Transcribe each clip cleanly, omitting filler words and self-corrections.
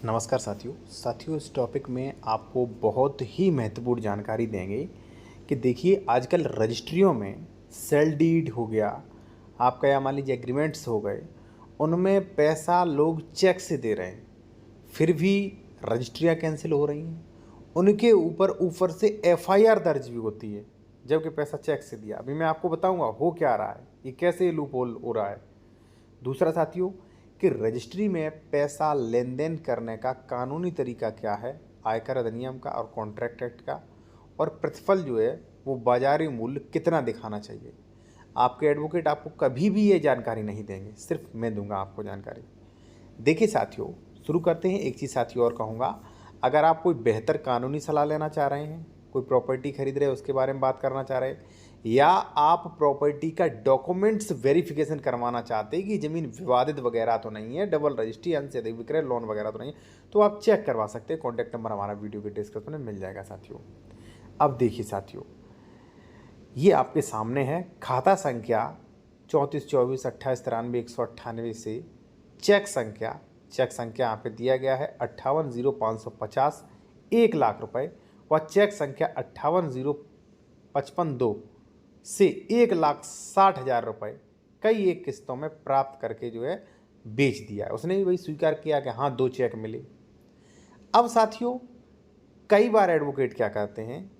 नमस्कार साथियों इस टॉपिक में आपको बहुत ही महत्वपूर्ण जानकारी देंगे कि देखिए आजकल रजिस्ट्रियों में सेल डीड हो गया आपका, या मान लीजिए एग्रीमेंट्स हो गए, उनमें पैसा लोग चेक से दे रहे हैं, फिर भी रजिस्ट्रियाँ कैंसिल हो रही हैं। उनके ऊपर से एफआईआर दर्ज भी होती है जबकि पैसा चेक से दिया। अभी मैं आपको बताऊंगा हो क्या रहा है, ये कैसे लूप होल हो रहा है। दूसरा साथियों कि रजिस्ट्री में पैसा लेन देन करने का कानूनी तरीका क्या है, आयकर अधिनियम का और कॉन्ट्रैक्ट एक्ट का, और प्रतिफल जो है वो बाजारी मूल्य कितना दिखाना चाहिए। आपके एडवोकेट आपको कभी भी ये जानकारी नहीं देंगे, सिर्फ मैं दूंगा आपको जानकारी। देखिए साथियों, शुरू करते हैं। एक चीज़ साथियों और कहूँगा, अगर आप कोई बेहतर कानूनी सलाह लेना चाह रहे हैं, कोई प्रॉपर्टी खरीद रहे हैं उसके बारे में बात करना चाह रहे हैं, या आप प्रॉपर्टी का डॉक्यूमेंट्स वेरिफिकेशन करवाना चाहते हैं कि ज़मीन विवादित वगैरह तो नहीं है, डबल रजिस्ट्री, अंश अधिक विक्रय, लोन वगैरह तो नहीं है, तो आप चेक करवा सकते हैं। कॉन्टैक्ट नंबर हमारा वीडियो के डिस्क्रिप्शन में मिल जाएगा साथियों। अब देखिए साथियों, ये आपके सामने है खाता संख्या 34242893 से चेक संख्या यहाँ पे दिया गया है 580550 1,00,000 रुपये, व चेक संख्या 580552 से 1,60,000 रुपये कई एक किस्तों में प्राप्त करके जो है बेच दिया है। उसने भी वही स्वीकार किया कि हाँ 2 चेक मिले। अब साथियों, कई बार एडवोकेट क्या कहते हैं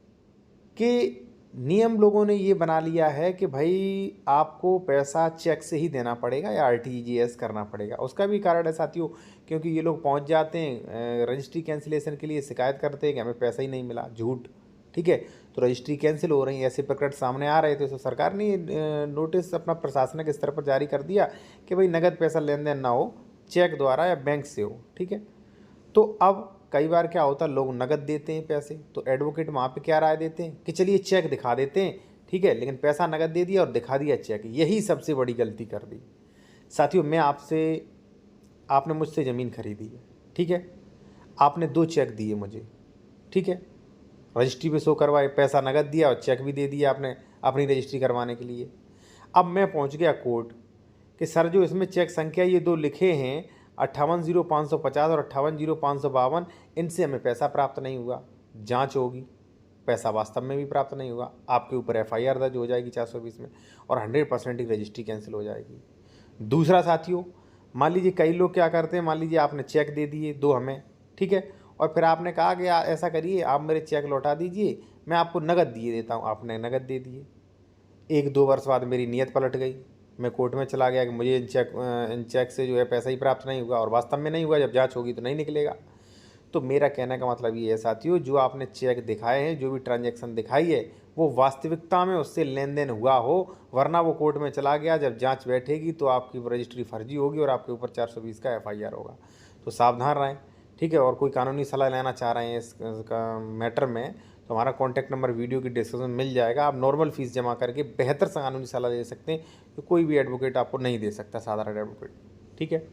कि नियम लोगों ने ये बना लिया है कि भाई आपको पैसा चेक से ही देना पड़ेगा या आरटीजीएस करना पड़ेगा। उसका भी कारण है साथियों, क्योंकि ये लोग पहुंच जाते हैं रजिस्ट्री कैंसिलेशन के लिए, शिकायत करते हैं कि हमें पैसा ही नहीं मिला, झूठ, ठीक है। तो रजिस्ट्री कैंसिल हो रही है, ऐसे प्रकरण सामने आ रहे थे, तो सरकार ने नोटिस अपना प्रशासनिक स्तर पर जारी कर दिया कि भाई नगद पैसा लेन देन ना हो, चेक द्वारा या बैंक से हो, ठीक है। तो अब कई बार क्या होता है, लोग नगद देते हैं पैसे, तो एडवोकेट वहाँ पे क्या राय देते हैं कि चलिए चेक दिखा देते हैं, ठीक है, लेकिन पैसा नगद दे दिया और दिखा दिया चेक। यही सबसे बड़ी गलती कर दी साथियों। आपने मुझसे ज़मीन खरीदी है, ठीक है, आपने 2 चेक दिए मुझे, ठीक है, रजिस्ट्री पे शो करवाए, पैसा नगद दिया और चेक भी दे दिया आपने अपनी रजिस्ट्री करवाने के लिए। अब मैं पहुंच गया कोर्ट कि सर जो इसमें चेक संख्या ये 2 लिखे हैं 580550 और 580552, इनसे हमें पैसा प्राप्त नहीं हुआ। जांच होगी, पैसा वास्तव में भी प्राप्त नहीं हुआ, आपके ऊपर एफआईआर दर्ज हो जाएगी 420 में, और 100% ही रजिस्ट्री कैंसिल हो जाएगी। दूसरा साथियों, मान लीजिए कई लोग क्या करते हैं, मान लीजिए आपने चेक दे दिए 2 हमें, ठीक है, और फिर आपने कहा कि ऐसा करिए आप मेरे चेक लौटा दीजिए, मैं आपको नगद दिए देता हूँ। आपने नगद दे दिए, 1-2 वर्ष बाद मेरी नीयत पलट गई, मैं कोर्ट में चला गया कि मुझे इन चेक से जो है पैसा ही प्राप्त नहीं हुआ, और वास्तव में नहीं हुआ, जब जांच होगी तो नहीं निकलेगा। तो मेरा कहने का मतलब ये है साथियों, जो आपने चेक दिखाए हैं, जो भी ट्रांजैक्शन दिखाई है, वो वास्तविकता में उससे लेन देन हुआ हो, वरना वो कोर्ट में चला गया, जब जांच बैठेगी तो आपकी रजिस्ट्री फर्जी होगी और आपके ऊपर 420 का एफआईआर होगा। तो सावधान रहें, ठीक है। और कोई कानूनी सलाह लेना चाह रहे हैं इसका मैटर में, तो हमारा कॉन्टैक्ट नंबर वीडियो की डिस्क्रिप्शन में मिल जाएगा। आप नॉर्मल फीस जमा करके बेहतर कानूनी सलाह ले सकते हैं, तो कोई भी एडवोकेट आपको नहीं दे सकता, साधारण एडवोकेट, ठीक है।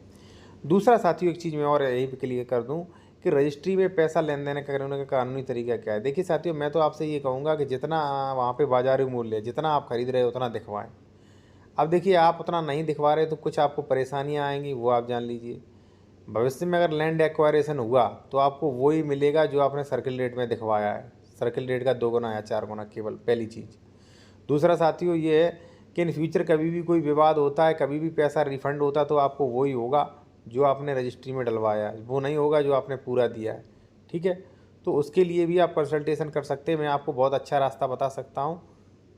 दूसरा साथियों, एक चीज़ मैं और यही क्लियर कर दूं कि रजिस्ट्री में पैसा लेन देन करने का कानूनी तरीका क्या है। देखिए साथियों, मैं तो आपसे ये कहूँगा कि जितना वहाँ पे बाजारी मूल्य है, जितना आप खरीद रहे हो उतना दिखवाएं। अब देखिए आप उतना नहीं दिखवा रहे तो कुछ आपको परेशानियाँ आएंगी, वो आप जान लीजिए। भविष्य में अगर लैंड एक्वायरेशन हुआ तो आपको वही मिलेगा जो आपने सर्किल रेट में दिखवाया है, सर्किल रेट का 2 गुना या 4 गुना, केवल पहली चीज़। दूसरा साथियों ये है कि इन फ्यूचर कभी भी कोई विवाद होता है, कभी भी पैसा रिफंड होता है, तो आपको वही होगा जो आपने रजिस्ट्री में डलवाया है, वो नहीं होगा जो आपने पूरा दिया है, ठीक है। तो उसके लिए भी आप कंसल्टेशन कर सकते हैं, मैं आपको बहुत अच्छा रास्ता बता सकता हूँ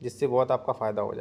जिससे बहुत आपका फ़ायदा हो जाए।